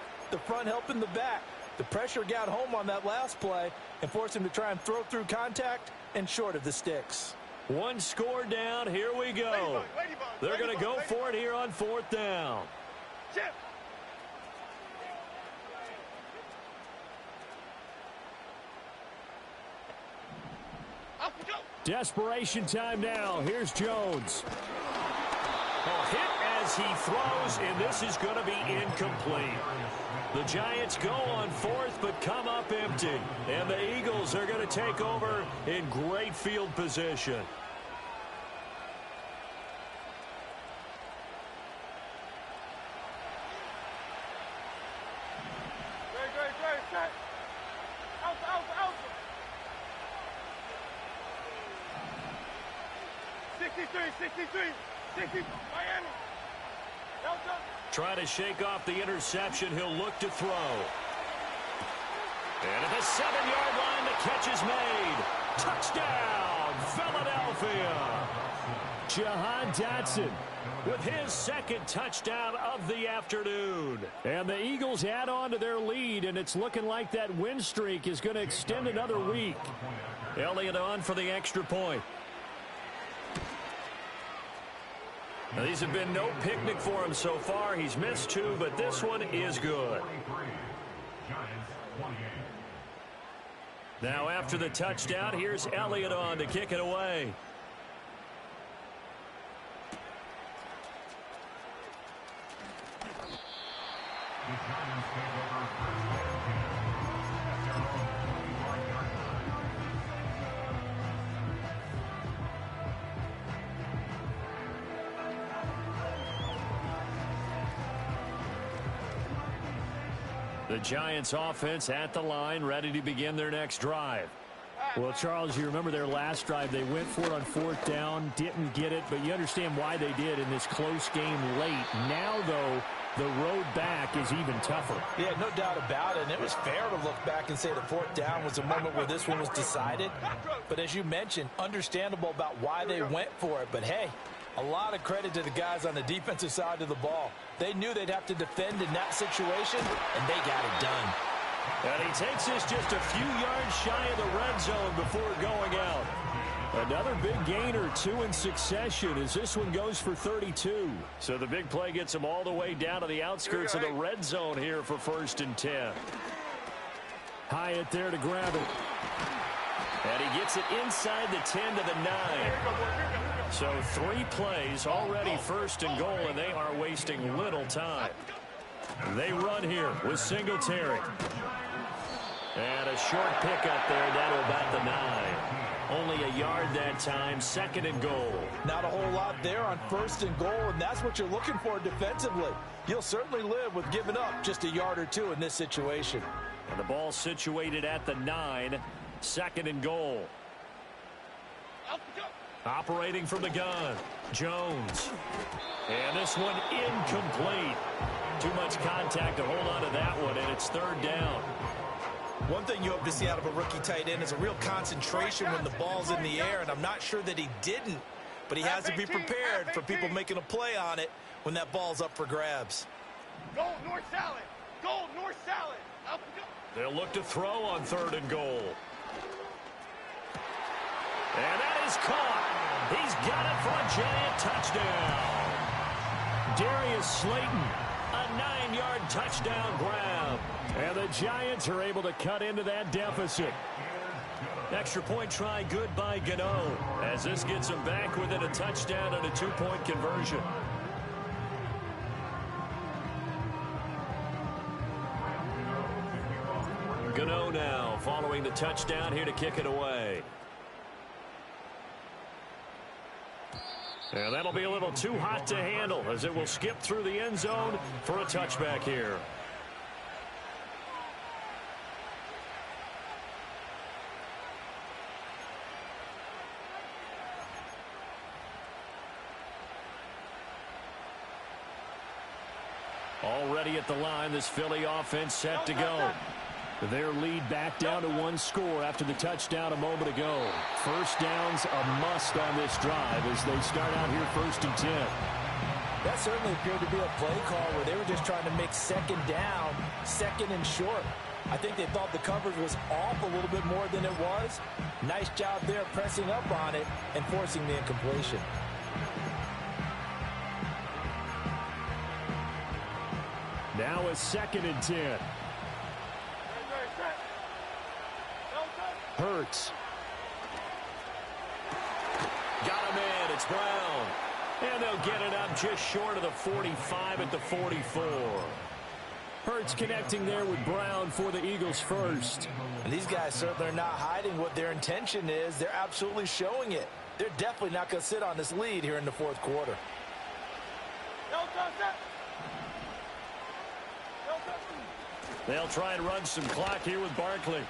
helping the back. The pressure got home on that last play and forced him to try and throw through contact and short of the sticks. One score down. Here we go. They're going to go for it here on fourth down. Desperation time now. Here's Jones. Hit as he throws, and this is going to be incomplete. The Giants go on fourth, but come up empty. And the Eagles are going to take over in great field position. Great. Out. 63. Miami. Trying to shake off the interception. He'll look to throw. And at the 7-yard line, the catch is made. Touchdown, Philadelphia. Jahan Dotson with his second touchdown of the afternoon. And the Eagles add on to their lead, and it's looking like that win streak is going to extend another week. Elliott on for the extra point. Now, these have been no picnic for him so far. He's missed 2, but this one is good. Now, after the touchdown, here's Elliott on to kick it away. The Giants offense at the line, ready to begin their next drive. Well, Charles, you remember their last drive. They went for it on fourth down, didn't get it, but you understand why they did in this close game late. Now, though, the road back is even tougher. Yeah, no doubt about it. And it was fair to look back and say the fourth down was a moment where this one was decided. But as you mentioned, understandable about why they went for it. But, hey, a lot of credit to the guys on the defensive side of the ball. They knew they'd have to defend in that situation, and they got it done. And he takes this just a few yards shy of the red zone before going out. Another big gain or 2 in succession as this one goes for 32. So the big play gets him all the way down to the outskirts of the red zone here for 1st and 10. Hyatt there to grab it. And he gets it inside the 10 to the 9. So 3 plays already first and goal, and they are wasting little time. They run here with Singletary. And a short pickup there down to about the 9. Only a yard that time, second and goal. Not a whole lot there on first and goal, and that's what you're looking for defensively. You'll certainly live with giving up just a yard or 2 in this situation. And the ball situated at the 9, second and goal. Operating from the gun, Jones. And this one incomplete. Too much contact to hold on to that one, and it's third down. One thing you hope to see out of a rookie tight end is a real concentration when the ball's in the air, and I'm not sure that he didn't, but he has to be prepared for people making a play on it when that ball's up for grabs. Go, north salad. Go, north salad. Up we go. They'll look to throw on third and goal. And that is caught. He's got it for a Giant touchdown. Darius Slayton, a 9-yard touchdown grab. And the Giants are able to cut into that deficit. Extra point try good by Gano, as this gets them back within a touchdown and a 2-point conversion. Gano now following the touchdown here to kick it away. And that'll be a little too hot to handle, as it will skip through the end zone for a touchback here. Already at the line, this Philly offense set to go. Their lead back down to 1 score after the touchdown a moment ago. First down's a must on this drive as they start out here first and 10. That certainly appeared to be a play call where they were just trying to make second down, second and short. I think they thought the coverage was off a little bit more than it was. Nice job there pressing up on it and forcing the incompletion. Now a second and 10. Hurts. Got him in. It's Brown. And they'll get it up just short of the 45 at the 44. Hurts connecting there with Brown for the Eagles first. And these guys certainly are not hiding what their intention is. They're absolutely showing it. They're definitely not going to sit on this lead here in the fourth quarter. They'll try and run some clock here with Barkley.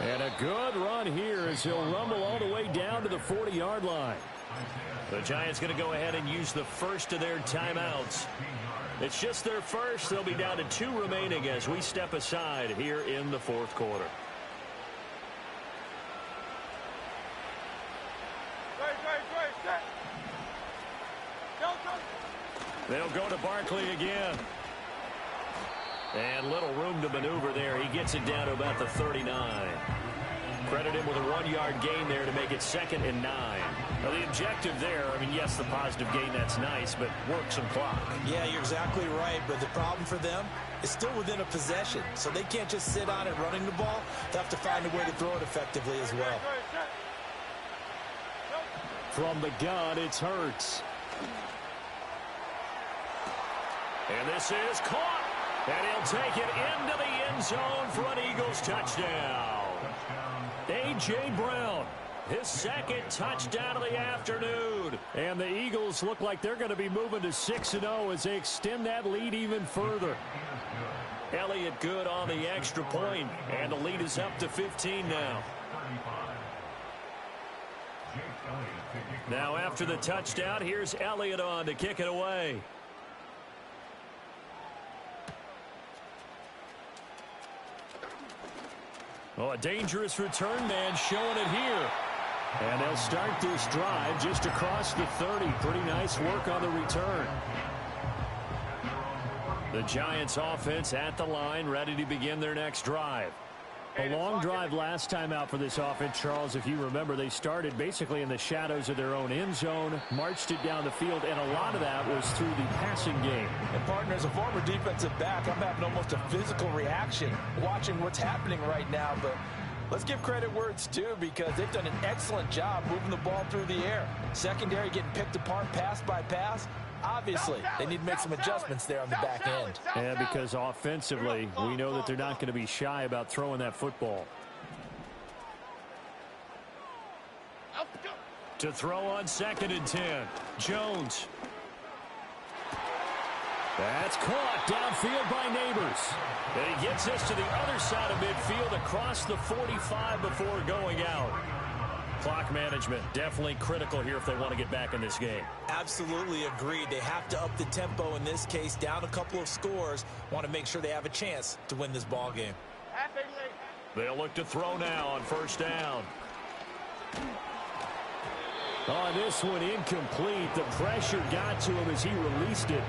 And a good run here as he'll rumble all the way down to the 40-yard line. The Giants going to go ahead and use the first of their timeouts. It's just their first. They'll be down to 2 remaining as we step aside here in the fourth quarter. They'll go to Barkley again. And little room to maneuver there. He gets it down to about the 39. Credit him with a 1-yard gain there to make it second and 9. Now the objective there, I mean, yes, the positive gain, that's nice, but work some clock. Yeah, you're exactly right, but the problem for them is still within a possession. So they can't just sit on it running the ball. They have to find a way to throw it effectively as well. From the gun, it's Hurts. And this is caught. And he'll take it into the end zone for an Eagles touchdown. A.J. Brown, his second touchdown of the afternoon. And the Eagles look like they're going to be moving to 6-0 as they extend that lead even further. Elliott good on the extra point, and the lead is up to 15 now. Now after the touchdown, here's Elliott on to kick it away. Oh, a dangerous return man showing it here. And they'll start this drive just across the 30. Pretty nice work on the return. The Giants offense at the line, ready to begin their next drive. A long drive last time out for this offense, Charles. If you remember, they started basically in the shadows of their own end zone, marched it down the field, and a lot of that was through the passing game. And, partner, as a former defensive back, I'm having almost a physical reaction watching what's happening right now. But let's give credit where it's due, because they've done an excellent job moving the ball through the air. Secondary getting picked apart pass by pass. Obviously, they need to make some adjustments there on the back end. Yeah, because offensively, we know that they're not going to be shy about throwing that football. To throw on 2nd and 10. Jones. That's caught downfield by Neighbors. And he gets this to the other side of midfield across the 45 before going out. Clock management definitely critical here if they want to get back in this game. Absolutely agreed. They have to up the tempo in this case, down a couple of scores. Want to make sure they have a chance to win this ball game. They'll look to throw now on 1st down. On this one, incomplete. The pressure got to him as he released it.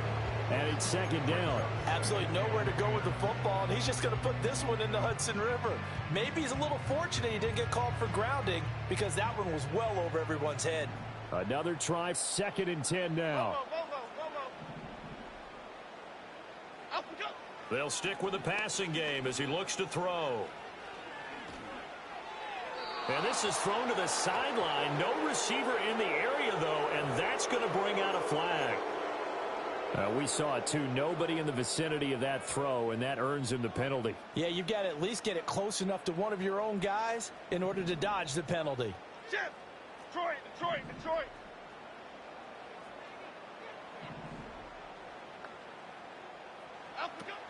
And it's 2nd down. Absolutely nowhere to go with the football, and he's just going to put this one in the Hudson River. Maybe he's a little fortunate he didn't get called for grounding, because that one was well over everyone's head. Another try, 2nd and 10 now. They'll stick with the passing game as he looks to throw. And this is thrown to the sideline. No receiver in the area, though, and that's going to bring out a flag. We saw it, too. Nobody in the vicinity of that throw, and that earns him the penalty. Yeah, you've got to at least get it close enough to one of your own guys in order to dodge the penalty. Detroit.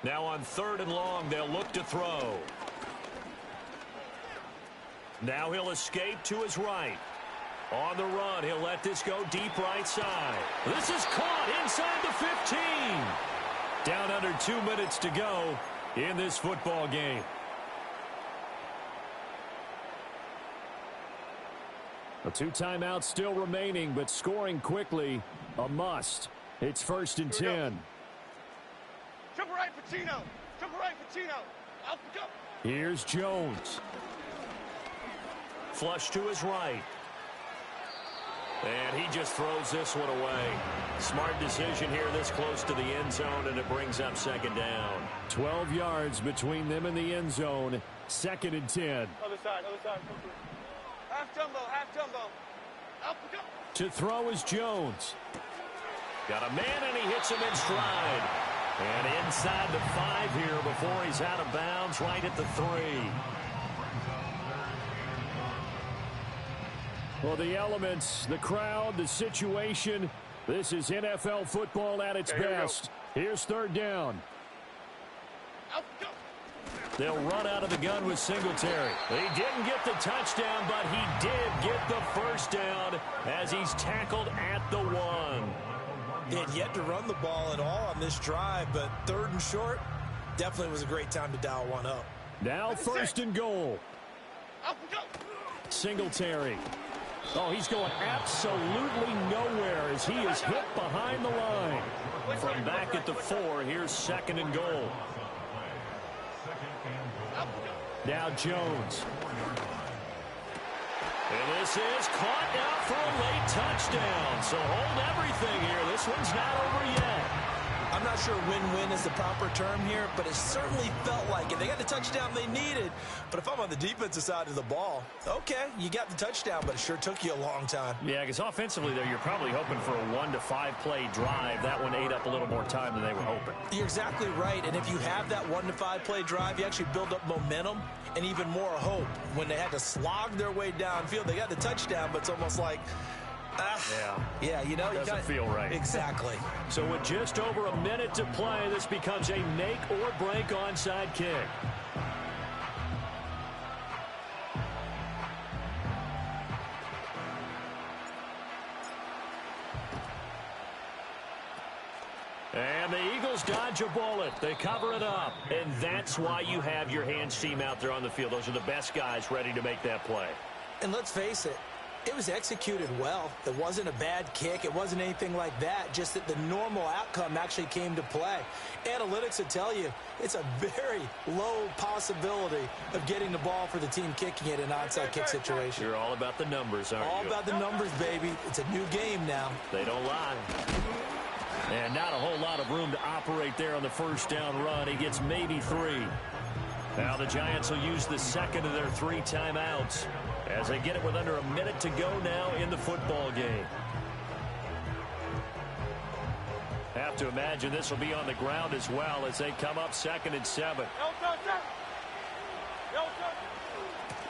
Now on 3rd and long, they'll look to throw. Now he'll escape to his right. On the run, he'll let this go deep right side. This is caught inside the 15. Down under 2 minutes to go in this football game. A 2 timeouts still remaining, but scoring quickly, a must. It's 1st and 10. Triple right, Pacino. Here's Jones. Flush to his right. And he just throws this one away. Smart decision here this close to the end zone, and it brings up 2nd down. 12 yards between them and the end zone. 2nd and 10. Other side. Half jumbo. To throw is Jones. Got a man, and he hits him in stride. And inside the 5 here before he's out of bounds, right at the 3. Well, the elements, the crowd, the situation, this is NFL football at its best. Here's 3rd down. They'll run out of the gun with Singletary. He didn't get the touchdown, but he did get the 1st down as he's tackled at the 1. They had yet to run the ball at all on this drive, but 3rd and short, definitely was a great time to dial one up. Now 1st and goal. Singletary. Oh, he's going absolutely nowhere as he is hit behind the line. From back at the 4, here's 2nd and goal. Now Jones. And this is caught now for a late touchdown. So hold everything here. This one's not over yet. I'm not sure win-win is the proper term here, but it certainly felt like it. They got the touchdown they needed, but if I'm on the defensive side of the ball, okay, you got the touchdown, but it sure took you a long time. Yeah, because offensively, though, you're probably hoping for a 1 to 5 play drive. That one ate up a little more time than they were hoping. You're exactly right, and if you have that 1 to 5 play drive, you actually build up momentum and even more hope. When they had to slog their way downfield, they got the touchdown, but it's almost like, yeah, you know, doesn't feel right. Exactly. So with just over a minute to play, this becomes a make or break onside kick. And the Eagles dodge a bullet. They cover it up. And that's why you have your hands team out there on the field. Those are the best guys ready to make that play. And let's face it, It was executed well. It wasn't a bad kick. It wasn't anything like that. Just that the normal outcome actually came to play. Analytics will tell you it's a very low possibility of getting the ball for the team kicking it in an onside kick situation. You're all about the numbers, aren't you? All about the numbers, baby. It's a new game now. They don't lie. And not a whole lot of room to operate there on the first down run. He gets maybe 3. Now the Giants will use the second of their 3 timeouts as they get it with under a minute to go now in the football game. Have to imagine this will be on the ground as well as they come up 2nd and 7.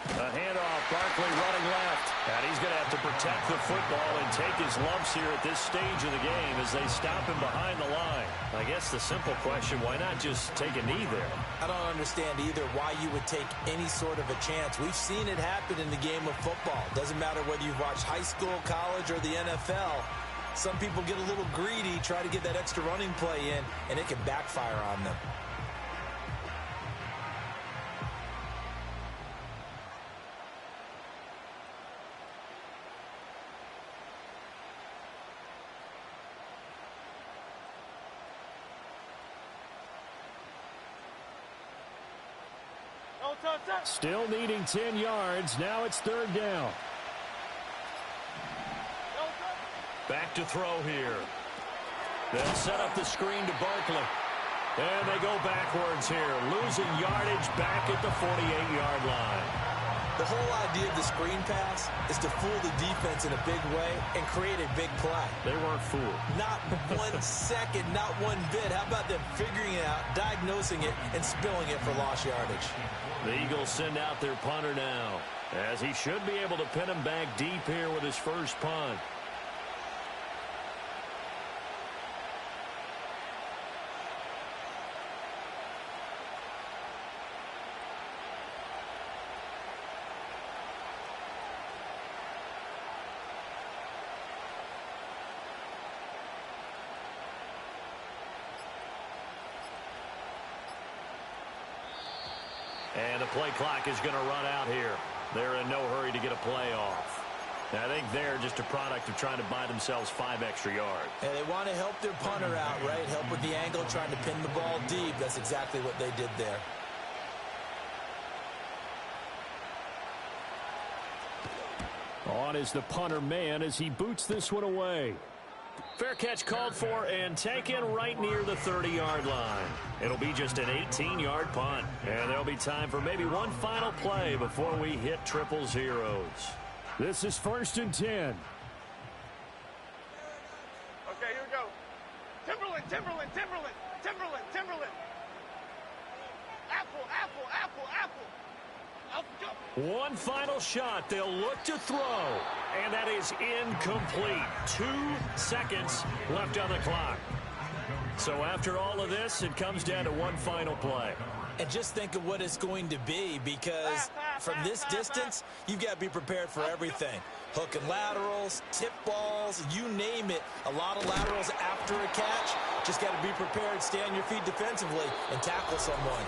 A handoff, Barkley running left. And he's going to have to protect the football and take his lumps here at this stage of the game as they stop him behind the line. I guess the simple question, why not just take a knee there? I don't understand either why you would take any sort of a chance. We've seen it happen in the game of football. Doesn't matter whether you've watched high school, college, or the NFL. Some people get a little greedy, try to get that extra running play in, and it can backfire on them. Still needing 10 yards. Now it's 3rd down. Back to throw here. They'll set up the screen to Barkley. And they go backwards here. Losing yardage back at the 48-yard line. The whole idea of the screen pass is to fool the defense in a big way and create a big play. They weren't fooled. Not 1 second, not one bit. How about them figuring it out, diagnosing it, and spilling it for lost yardage? The Eagles send out their punter now, as he should be able to pin him back deep here with his first punt. And the play clock is going to run out here. They're in no hurry to get a play off. I think they're just a product of trying to buy themselves 5 extra yards. And they want to help their punter out, right? Help with the angle, trying to pin the ball deep. That's exactly what they did there. On is the punter man as he boots this one away. Fair catch called for and taken right near the 30-yard line. It'll be just an 18-yard punt. And there'll be time for maybe one final play before we hit triple zeros. This is 1st and 10. Okay, here we go. Timberland. Apple. One final shot. They'll look to throw. And that is incomplete. 2 seconds left on the clock. So after all of this, it comes down to one final play. And just think of what it's going to be, because from this distance, you've got to be prepared for everything. Hook and laterals, tip balls, you name it. A lot of laterals after a catch. Just got to be prepared, stay on your feet defensively, and tackle someone.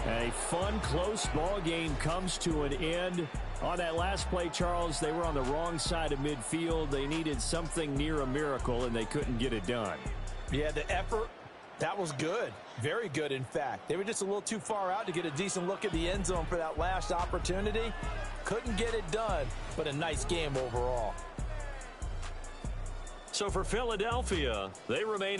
A fun, close ball game comes to an end. On that last play, Charles, they were on the wrong side of midfield. They needed something near a miracle, and they couldn't get it done. Yeah, the effort, that was good. Very good, in fact. They were just a little too far out to get a decent look at the end zone for that last opportunity. Couldn't get it done, but a nice game overall. So for Philadelphia, they remain